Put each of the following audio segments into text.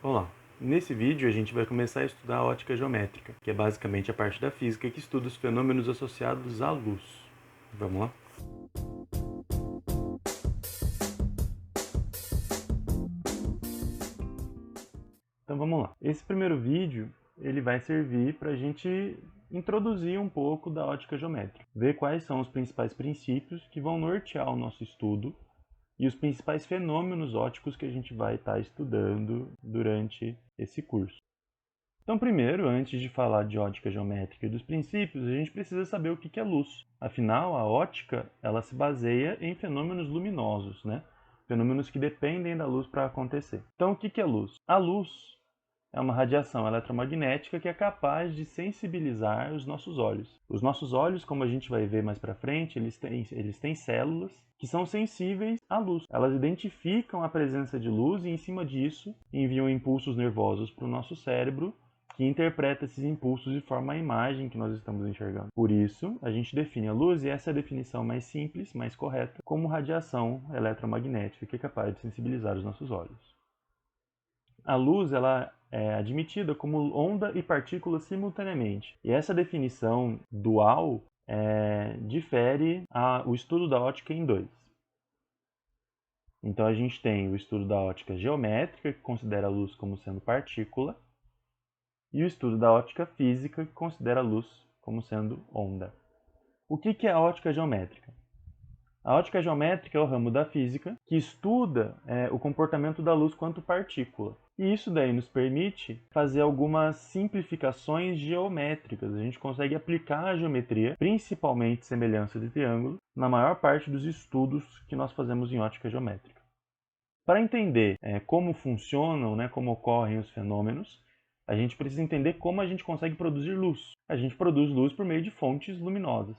Olá! Nesse vídeo a gente vai começar a estudar a ótica geométrica, que é basicamente a parte da física que estuda os fenômenos associados à luz. Vamos lá? Então vamos lá. Esse primeiro vídeo ele vai servir para a gente introduzir um pouco da ótica geométrica, ver quais são os principais princípios que vão nortear o nosso estudo e os principais fenômenos ópticos que a gente vai estar estudando durante esse curso. Então, primeiro, antes de falar de ótica geométrica e dos princípios, a gente precisa saber o que é luz. Afinal, a ótica ela se baseia em fenômenos luminosos, né? Fenômenos que dependem da luz para acontecer. Então, o que é luz? A luz é uma radiação eletromagnética que é capaz de sensibilizar os nossos olhos. Os nossos olhos, como a gente vai ver mais para frente, eles têm células que são sensíveis à luz. Elas identificam a presença de luz e, em cima disso, enviam impulsos nervosos para o nosso cérebro, que interpreta esses impulsos e forma a imagem que nós estamos enxergando. Por isso, a gente define a luz, e essa é a definição mais simples, mais correta, como radiação eletromagnética que é capaz de sensibilizar os nossos olhos. A luz ela é admitida como onda e partícula simultaneamente. E essa definição dual difere o estudo da ótica em dois. Então a gente tem o estudo da ótica geométrica, que considera a luz como sendo partícula, e o estudo da ótica física, que considera a luz como sendo onda. O que é a ótica geométrica? A ótica geométrica é o ramo da física que estuda o comportamento da luz quanto partícula. E isso daí nos permite fazer algumas simplificações geométricas. A gente consegue aplicar a geometria, principalmente semelhança de triângulo, na maior parte dos estudos que nós fazemos em ótica geométrica. Para entender como funcionam, como ocorrem os fenômenos, a gente precisa entender como a gente consegue produzir luz. A gente produz luz por meio de fontes luminosas.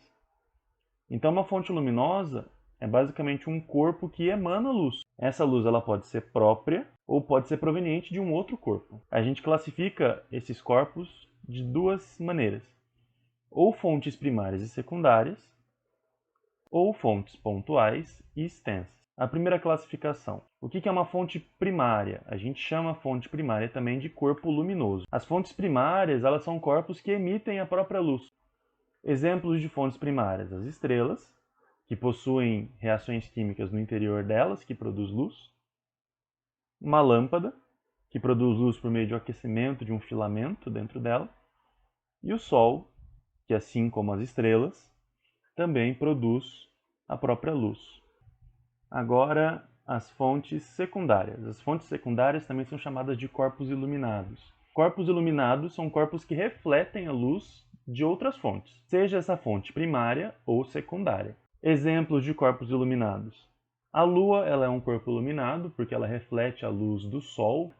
Então, uma fonte luminosa é basicamente um corpo que emana luz. Essa luz ela pode ser própria ou pode ser proveniente de um outro corpo. A gente classifica esses corpos de duas maneiras: ou fontes primárias e secundárias, ou fontes pontuais e extensas. A primeira classificação. O que é uma fonte primária? A gente chama a fonte primária também de corpo luminoso. As fontes primárias elas são corpos que emitem a própria luz. Exemplos de fontes primárias: as estrelas, que possuem reações químicas no interior delas, que produz luz. Uma lâmpada, que produz luz por meio de aquecimento de um filamento dentro dela. E o Sol, que assim como as estrelas, também produz a própria luz. Agora, as fontes secundárias. As fontes secundárias também são chamadas de corpos iluminados. Corpos iluminados são corpos que refletem a luz de outras fontes, seja essa fonte primária ou secundária. Exemplos de corpos iluminados. A Lua ela é um corpo iluminado porque ela reflete a luz do Sol.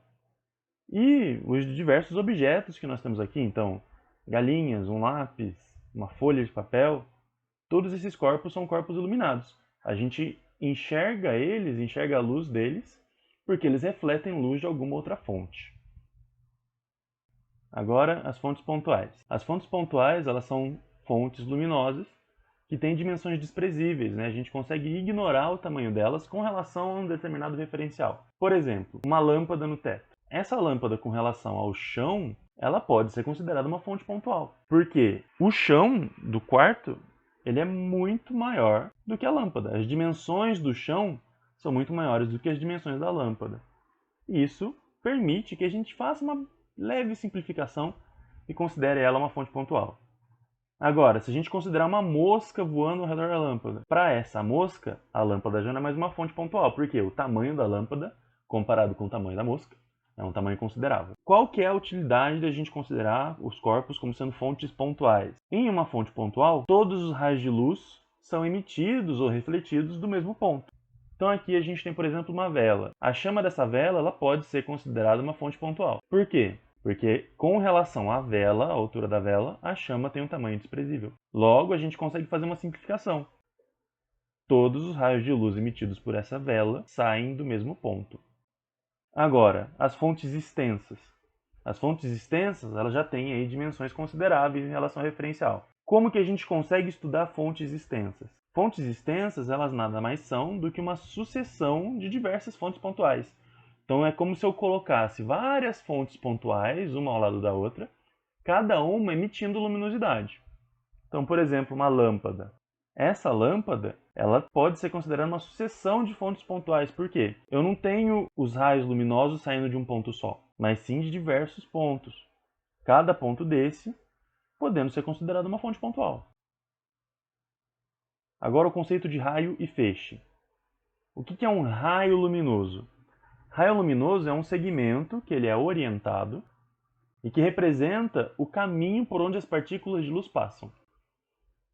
E os diversos objetos que nós temos aqui, então, galinhas, um lápis, uma folha de papel, todos esses corpos são corpos iluminados. A gente enxerga eles, enxerga a luz deles, porque eles refletem luz de alguma outra fonte. Agora, as fontes pontuais. As fontes pontuais elas são fontes luminosas que têm dimensões desprezíveis. A gente consegue ignorar o tamanho delas com relação a um determinado referencial. Por exemplo, uma lâmpada no teto. Essa lâmpada com relação ao chão, ela pode ser considerada uma fonte pontual. Porque o chão do quarto ele é muito maior do que a lâmpada. As dimensões do chão são muito maiores do que as dimensões da lâmpada. E isso permite que a gente faça uma leve simplificação e considere ela uma fonte pontual. Agora, se a gente considerar uma mosca voando ao redor da lâmpada, para essa mosca, a lâmpada já não é mais uma fonte pontual, porque o tamanho da lâmpada, comparado com o tamanho da mosca, é um tamanho considerável. Qual que é a utilidade da gente considerar os corpos como sendo fontes pontuais? Em uma fonte pontual, todos os raios de luz são emitidos ou refletidos do mesmo ponto. Então aqui a gente tem, por exemplo, uma vela. A chama dessa vela ela pode ser considerada uma fonte pontual. Por quê? Porque com relação à vela, à altura da vela, a chama tem um tamanho desprezível. Logo, a gente consegue fazer uma simplificação. Todos os raios de luz emitidos por essa vela saem do mesmo ponto. Agora, as fontes extensas. As fontes extensas elas já têm aí dimensões consideráveis em relação ao referencial. Como que a gente consegue estudar fontes extensas? Fontes extensas elas nada mais são do que uma sucessão de diversas fontes pontuais. Então é como se eu colocasse várias fontes pontuais, uma ao lado da outra, cada uma emitindo luminosidade. Então, por exemplo, uma lâmpada. Essa lâmpada, ela pode ser considerada uma sucessão de fontes pontuais. Por quê? Eu não tenho os raios luminosos saindo de um ponto só, mas sim de diversos pontos. Cada ponto desse podendo ser considerado uma fonte pontual. Agora o conceito de raio e feixe. O que é um raio luminoso? Raio luminoso é um segmento que ele é orientado e que representa o caminho por onde as partículas de luz passam.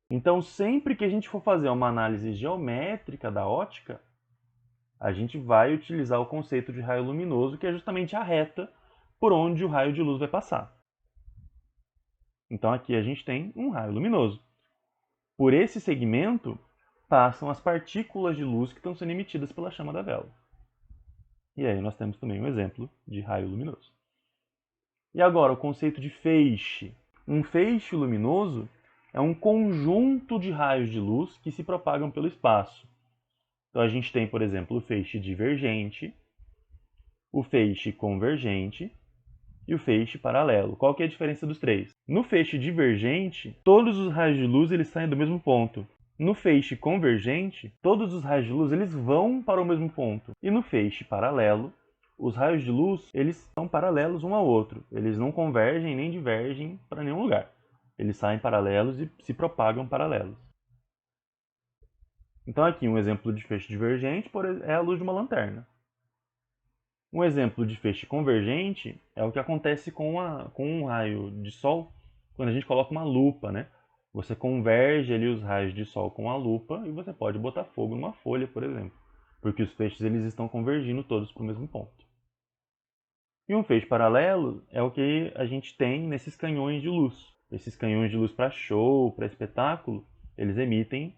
Então, sempre que a gente for fazer uma análise geométrica da ótica, a gente vai utilizar o conceito de raio luminoso, que é justamente a reta por onde o raio de luz vai passar. Então, aqui a gente tem um raio luminoso. Por esse segmento, passam as partículas de luz que estão sendo emitidas pela chama da vela. E aí nós temos também um exemplo de raio luminoso. E agora, o conceito de feixe. Um feixe luminoso é um conjunto de raios de luz que se propagam pelo espaço. Então a gente tem, por exemplo, o feixe divergente, o feixe convergente e o feixe paralelo. Qual que é a diferença dos três? No feixe divergente, todos os raios de luz eles saem do mesmo ponto. No feixe convergente, todos os raios de luz eles vão para o mesmo ponto. E no feixe paralelo, os raios de luz eles são paralelos um ao outro. Eles não convergem nem divergem para nenhum lugar. Eles saem paralelos e se propagam paralelos. Então aqui um exemplo de feixe divergente é a luz de uma lanterna. Um exemplo de feixe convergente é o que acontece com um raio de sol quando a gente coloca uma lupa, né? Você converge ali os raios de sol com a lupa e você pode botar fogo numa folha, por exemplo, porque os feixes eles estão convergindo todos para o mesmo ponto. E um feixe paralelo é o que a gente tem nesses canhões de luz. Esses canhões de luz para show, para espetáculo, eles emitem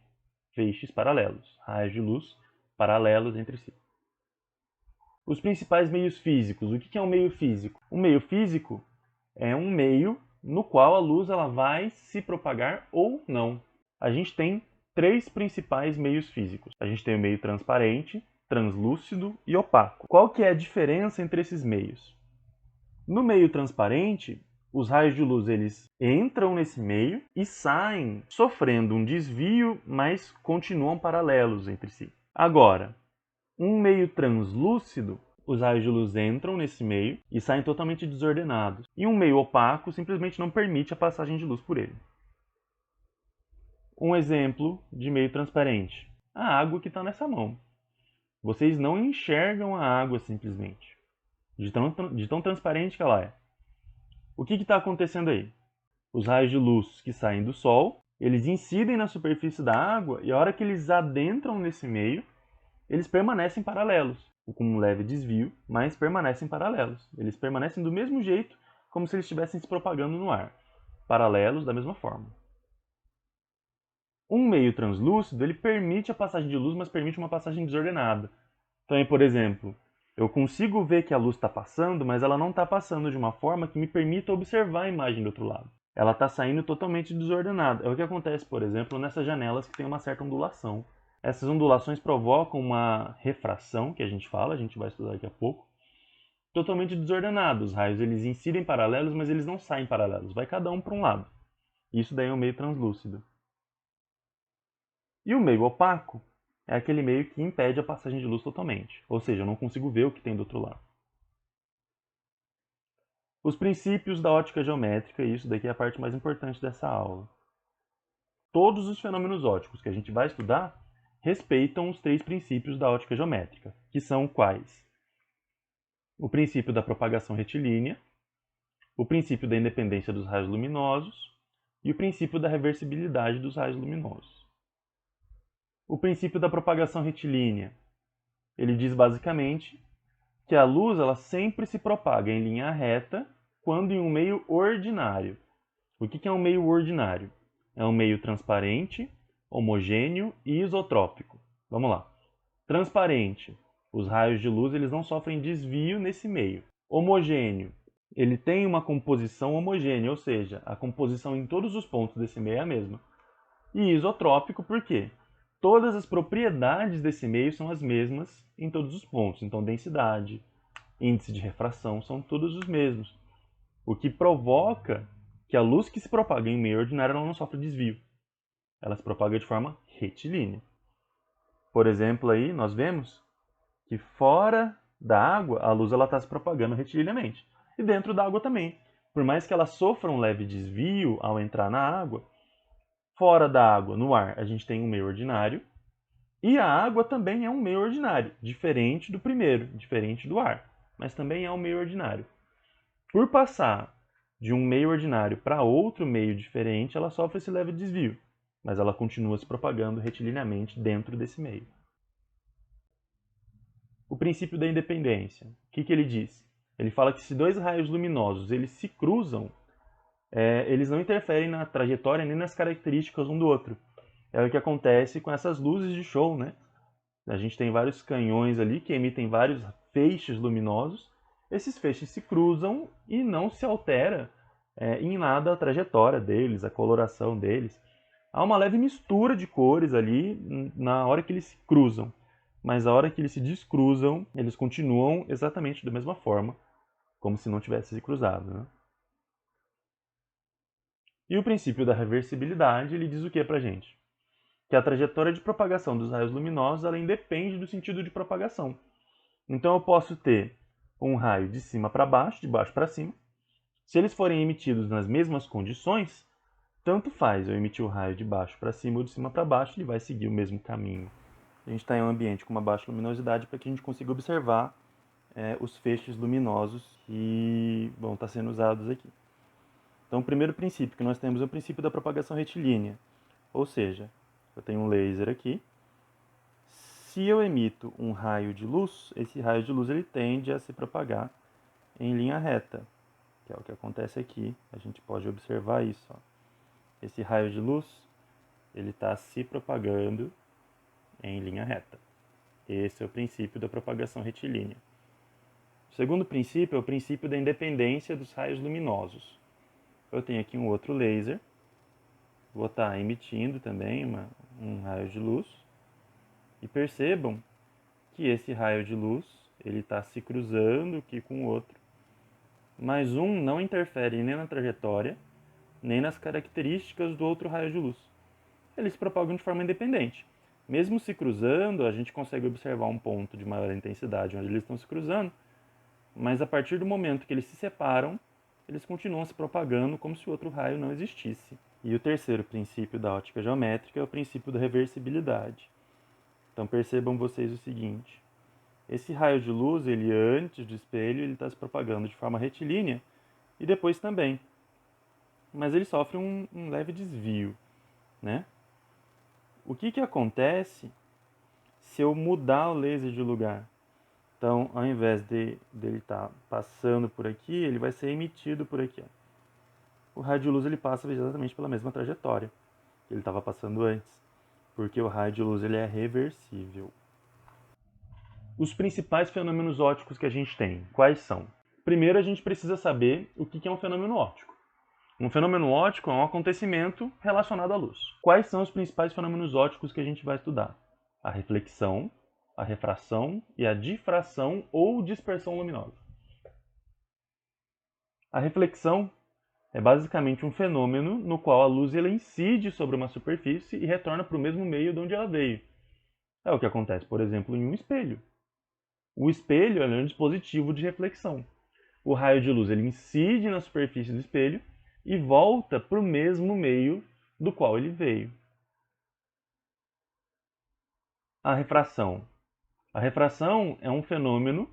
feixes paralelos, raios de luz paralelos entre si. Os principais meios físicos. O que é um meio físico? Um meio físico é um meio no qual a luz ela vai se propagar ou não. A gente tem três principais meios físicos. A gente tem o meio transparente, translúcido e opaco. Qual que é a diferença entre esses meios? No meio transparente, os raios de luz eles entram nesse meio e saem sofrendo um desvio, mas continuam paralelos entre si. Agora, um meio translúcido, os raios de luz entram nesse meio e saem totalmente desordenados. E um meio opaco simplesmente não permite a passagem de luz por ele. Um exemplo de meio transparente. A água que está nessa mão. Vocês não enxergam a água simplesmente, de tão transparente que ela é. O que está acontecendo aí? Os raios de luz que saem do Sol, eles incidem na superfície da água e a hora que eles adentram nesse meio, eles permanecem paralelos, com um leve desvio, mas permanecem paralelos. Eles permanecem do mesmo jeito, como se eles estivessem se propagando no ar. Paralelos da mesma forma. Um meio translúcido, ele permite a passagem de luz, mas permite uma passagem desordenada. Então, por exemplo, eu consigo ver que a luz está passando, mas ela não está passando de uma forma que me permita observar a imagem do outro lado. Ela está saindo totalmente desordenada. É o que acontece, por exemplo, nessas janelas que tem uma certa ondulação. Essas ondulações provocam uma refração, que a gente fala, a gente vai estudar daqui a pouco, totalmente desordenada. Os raios eles incidem paralelos, mas eles não saem paralelos. Vai cada um para um lado. Isso daí é o meio translúcido. E o meio opaco é aquele meio que impede a passagem de luz totalmente. Ou seja, eu não consigo ver o que tem do outro lado. Os princípios da ótica geométrica, e isso daqui é a parte mais importante dessa aula. Todos os fenômenos ópticos que a gente vai estudar respeitam os três princípios da ótica geométrica, que são quais? O princípio da propagação retilínea, o princípio da independência dos raios luminosos e o princípio da reversibilidade dos raios luminosos. O princípio da propagação retilínea, ele diz basicamente que a luz ela sempre se propaga em linha reta quando em um meio ordinário. O que é um meio ordinário? É um meio transparente, homogêneo e isotrópico. Vamos lá. Transparente. Os raios de luz eles não sofrem desvio nesse meio. Homogêneo. Ele tem uma composição homogênea, ou seja, a composição em todos os pontos desse meio é a mesma. E isotrópico por quê? Todas as propriedades desse meio são as mesmas em todos os pontos. Então, densidade, índice de refração, são todos os mesmos. O que provoca que a luz que se propaga em meio ordinário ela não sofre desvio. Ela se propaga de forma retilínea. Por exemplo, aí nós vemos que fora da água a luz está se propagando retilineamente. E dentro da água também. Por mais que ela sofra um leve desvio ao entrar na água, fora da água, no ar, a gente tem um meio ordinário. E a água também é um meio ordinário, diferente do primeiro, diferente do ar, mas também é um meio ordinário. Por passar de um meio ordinário para outro meio diferente, ela sofre esse leve desvio, mas ela continua se propagando retilineamente dentro desse meio. O princípio da independência. O que ele diz? Ele fala que se dois raios luminosos eles se cruzam, eles não interferem na trajetória nem nas características um do outro. É o que acontece com essas luzes de show, né? A gente tem vários canhões ali que emitem vários feixes luminosos. Esses feixes se cruzam e não se altera em nada a trajetória deles, a coloração deles. Há uma leve mistura de cores ali na hora que eles se cruzam. Mas a hora que eles se descruzam, eles continuam exatamente da mesma forma, como se não tivessem se cruzado. Né? E o princípio da reversibilidade, ele diz o que pra gente? Que a trajetória de propagação dos raios luminosos ela independe do sentido de propagação. Então eu posso ter um raio de cima para baixo, de baixo para cima. Se eles forem emitidos nas mesmas condições, tanto faz eu emitir o raio de baixo para cima ou de cima para baixo, ele vai seguir o mesmo caminho. A gente está em um ambiente com uma baixa luminosidade para que a gente consiga observar os feixes luminosos que vão estar sendo usados aqui. Então o primeiro princípio que nós temos é o princípio da propagação retilínea, ou seja, eu tenho um laser aqui. Se eu emito um raio de luz, esse raio de luz ele tende a se propagar em linha reta, que é o que acontece aqui. A gente pode observar isso. Ó. Esse raio de luz ele está se propagando em linha reta. Esse é o princípio da propagação retilínea. O segundo princípio é o princípio da independência dos raios luminosos. Eu tenho aqui um outro laser, vou estar emitindo também um raio de luz. E percebam que esse raio de luz ele está se cruzando aqui com o outro, mas um não interfere nem na trajetória, nem nas características do outro raio de luz. Eles se propagam de forma independente. Mesmo se cruzando, a gente consegue observar um ponto de maior intensidade onde eles estão se cruzando, mas a partir do momento que eles se separam, eles continuam se propagando como se o outro raio não existisse. E o terceiro princípio da ótica geométrica é o princípio da reversibilidade. Então percebam vocês o seguinte, esse raio de luz, ele antes do espelho, ele está se propagando de forma retilínea e depois também. Mas ele sofre um leve desvio, né? O que acontece se eu mudar o laser de lugar? Então, ao invés dele estar passando por aqui, ele vai ser emitido por aqui. Ó. O raio de luz ele passa exatamente pela mesma trajetória que ele estava passando antes, porque o raio de luz ele é reversível. Os principais fenômenos ópticos que a gente tem, quais são? Primeiro, a gente precisa saber o que é um fenômeno óptico. Um fenômeno óptico é um acontecimento relacionado à luz. Quais são os principais fenômenos ópticos que a gente vai estudar? A reflexão, a refração e a difração ou dispersão luminosa. A reflexão é basicamente um fenômeno no qual a luz ela incide sobre uma superfície e retorna para o mesmo meio de onde ela veio. É o que acontece, por exemplo, em um espelho. O espelho é um dispositivo de reflexão. O raio de luz ele incide na superfície do espelho e volta para o mesmo meio do qual ele veio. A refração. A refração é um fenômeno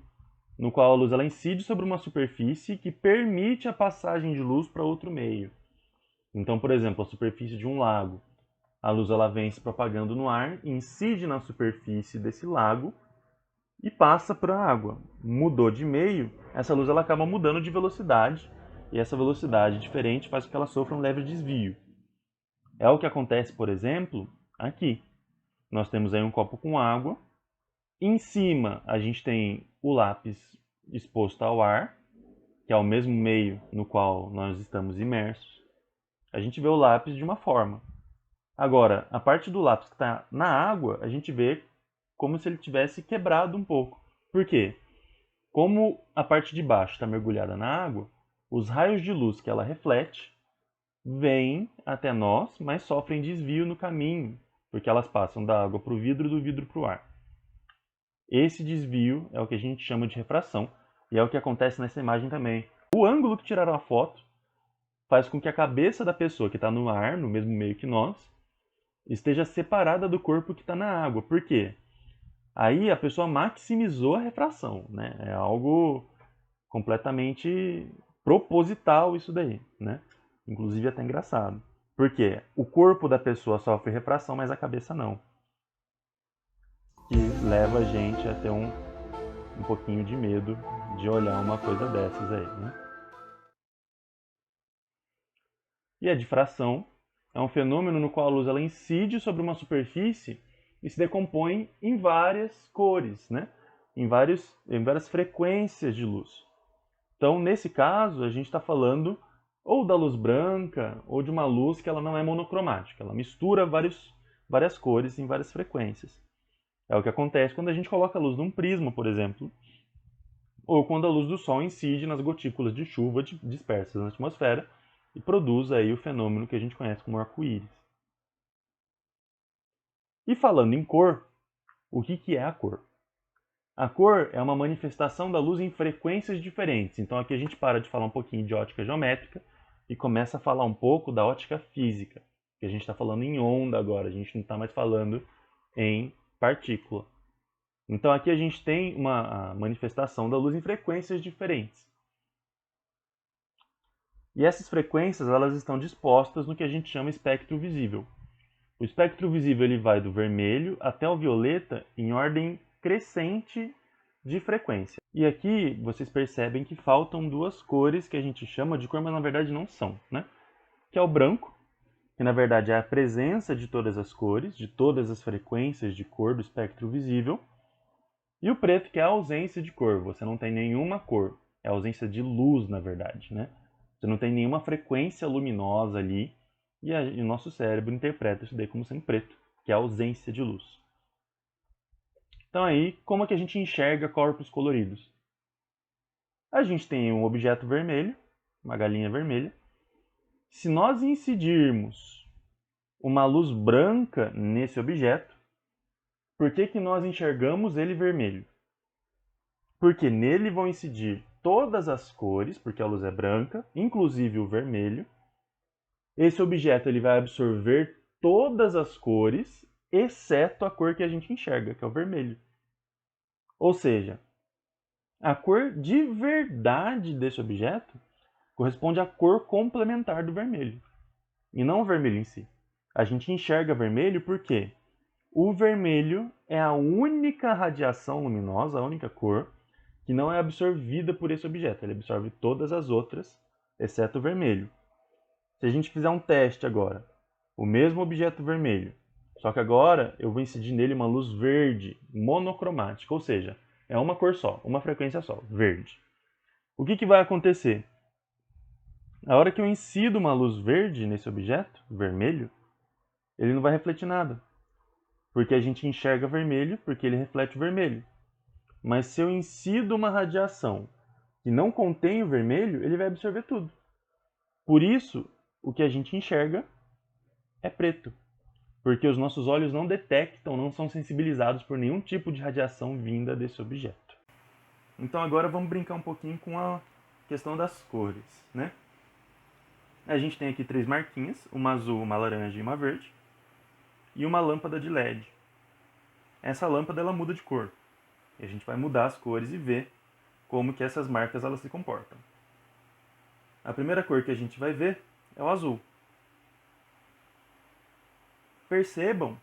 no qual a luz ela incide sobre uma superfície que permite a passagem de luz para outro meio. Então, por exemplo, a superfície de um lago. A luz ela vem se propagando no ar, incide na superfície desse lago e passa para a água. Mudou de meio, essa luz ela acaba mudando de velocidade e essa velocidade diferente faz com que ela sofra um leve desvio. É o que acontece, por exemplo, aqui. Nós temos aí um copo com água. Em cima a gente tem o lápis exposto ao ar, que é o mesmo meio no qual nós estamos imersos. A gente vê o lápis de uma forma. Agora, a parte do lápis que está na água, a gente vê como se ele tivesse quebrado um pouco. Por quê? Como a parte de baixo está mergulhada na água, os raios de luz que ela reflete vêm até nós, mas sofrem desvio no caminho, porque elas passam da água para o vidro e do vidro para o ar. Esse desvio é o que a gente chama de refração, e é o que acontece nessa imagem também. O ângulo que tiraram a foto faz com que a cabeça da pessoa que está no ar, no mesmo meio que nós, esteja separada do corpo que está na água. Por quê? Aí a pessoa maximizou a refração, né? É algo completamente proposital isso daí, né? Inclusive até engraçado. Por quê? O corpo da pessoa sofre refração, mas a cabeça não. Que leva a gente a ter um pouquinho de medo de olhar uma coisa dessas aí, né? E a difração é um fenômeno no qual a luz ela incide sobre uma superfície e se decompõe em várias cores, né? em várias frequências de luz. Então, nesse caso, a gente está falando ou da luz branca ou de uma luz que ela não é monocromática. Ela mistura várias cores em várias frequências. É o que acontece quando a gente coloca a luz num prisma, por exemplo, ou quando a luz do Sol incide nas gotículas de chuva dispersas na atmosfera e produz aí o fenômeno que a gente conhece como arco-íris. E falando em cor, o que é a cor? A cor é uma manifestação da luz em frequências diferentes. Então aqui a gente para de falar um pouquinho de ótica geométrica e começa a falar um pouco da ótica física, que a gente está falando em onda agora, a gente não está mais falando em partícula. Então aqui a gente tem uma manifestação da luz em frequências diferentes. E essas frequências elas estão dispostas no que a gente chama espectro visível. O espectro visível ele vai do vermelho até o violeta em ordem crescente de frequência. E aqui vocês percebem que faltam duas cores que a gente chama de cor, mas na verdade não são, né? Que é o branco, que na verdade é a presença de todas as cores, de todas as frequências de cor do espectro visível, e o preto, que é a ausência de cor. Você não tem nenhuma cor, é a ausência de luz, na verdade, né? Você não tem nenhuma frequência luminosa ali, e o nosso cérebro interpreta isso daí como sendo preto, que é a ausência de luz. Então aí, como é que a gente enxerga corpos coloridos? A gente tem um objeto vermelho, uma galinha vermelha. Se nós incidirmos uma luz branca nesse objeto, por que nós enxergamos ele vermelho? Porque nele vão incidir todas as cores, porque a luz é branca, inclusive o vermelho. Esse objeto ele vai absorver todas as cores, exceto a cor que a gente enxerga, que é o vermelho. Ou seja, a cor de verdade desse objeto corresponde à cor complementar do vermelho, e não o vermelho em si. A gente enxerga vermelho porque o vermelho é a única radiação luminosa, a única cor, que não é absorvida por esse objeto. Ele absorve todas as outras, exceto o vermelho. Se a gente fizer um teste agora, o mesmo objeto vermelho, só que agora eu vou incidir nele uma luz verde, monocromática, ou seja, é uma cor só, uma frequência só, verde. O que vai acontecer? A hora que eu incido uma luz verde nesse objeto, vermelho, ele não vai refletir nada. Porque a gente enxerga vermelho, porque ele reflete o vermelho. Mas se eu incido uma radiação que não contém o vermelho, ele vai absorver tudo. Por isso, o que a gente enxerga é preto. Porque os nossos olhos não detectam, não são sensibilizados por nenhum tipo de radiação vinda desse objeto. Então agora vamos brincar um pouquinho com a questão das cores, né? A gente tem aqui 3 marquinhas, uma azul, uma laranja e uma verde, e uma lâmpada de LED. Essa lâmpada ela muda de cor. E a gente vai mudar as cores e ver como que essas marcas elas se comportam. A primeira cor que a gente vai ver é o azul. Percebam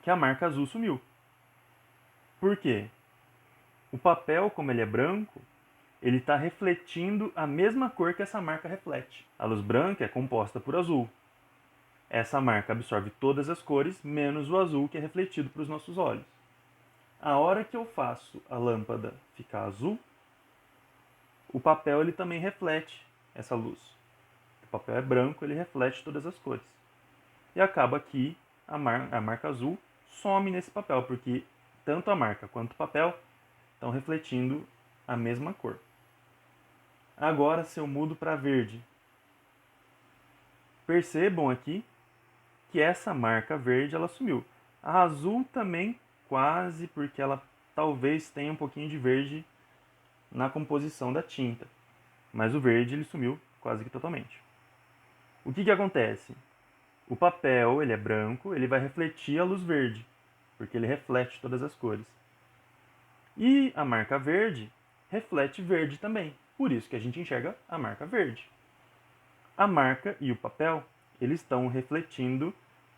que a marca azul sumiu. Por quê? O papel, como ele é branco, ele está refletindo a mesma cor que essa marca reflete. A luz branca é composta por azul. Essa marca absorve todas as cores, menos o azul que é refletido para os nossos olhos. A hora que eu faço a lâmpada ficar azul, o papel ele também reflete essa luz. O papel é branco, ele reflete todas as cores. E acaba que a marca azul some nesse papel, porque tanto a marca quanto o papel estão refletindo a mesma cor. Agora, se eu mudo para verde, percebam aqui que essa marca verde ela sumiu. A azul também quase, porque ela talvez tenha um pouquinho de verde na composição da tinta. Mas o verde ele sumiu quase que totalmente. O que acontece? O papel ele é branco, ele vai refletir a luz verde, porque ele reflete todas as cores. E a marca verde reflete verde também, por isso que a gente enxerga a marca verde. A marca e o papel eles estão refletindo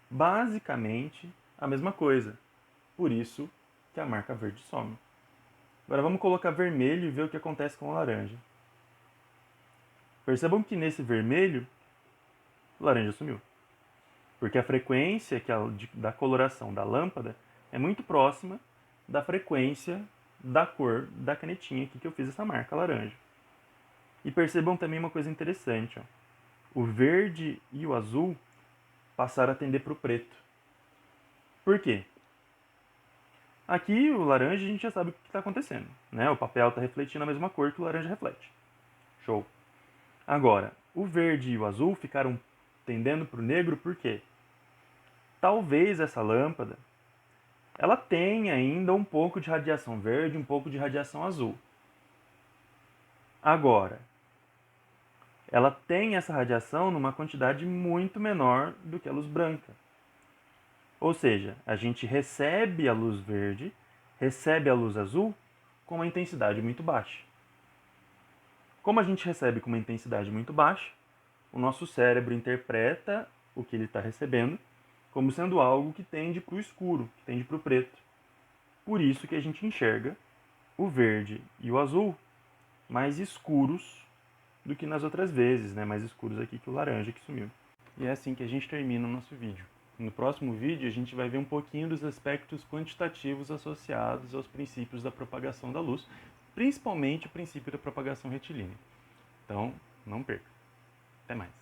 basicamente a mesma coisa, por isso que a marca verde some. Agora vamos colocar vermelho e ver o que acontece com o laranja. Percebam que nesse vermelho, o laranja sumiu. Porque a frequência da coloração da lâmpada é muito próxima da frequência da cor da canetinha aqui que eu fiz essa marca laranja. E percebam também uma coisa interessante. Ó. O verde e o azul passaram a tender para o preto. Por quê? Aqui o laranja a gente já sabe o que está acontecendo. Né? O papel está refletindo a mesma cor que o laranja reflete. Show! Agora, o verde e o azul ficaram tendendo para o negro por quê? Talvez essa lâmpada ela tenha ainda um pouco de radiação verde, um pouco de radiação azul. Agora, ela tem essa radiação numa quantidade muito menor do que a luz branca. Ou seja, a gente recebe a luz verde, recebe a luz azul com uma intensidade muito baixa. Como a gente recebe com uma intensidade muito baixa, o nosso cérebro interpreta o que ele está recebendo como sendo algo que tende para o escuro, que tende para o preto. Por isso que a gente enxerga o verde e o azul mais escuros do que nas outras vezes, né? Mais escuros aqui que o laranja que sumiu. E é assim que a gente termina o nosso vídeo. No próximo vídeo a gente vai ver um pouquinho dos aspectos quantitativos associados aos princípios da propagação da luz, principalmente o princípio da propagação retilínea. Então, não perca. Até mais.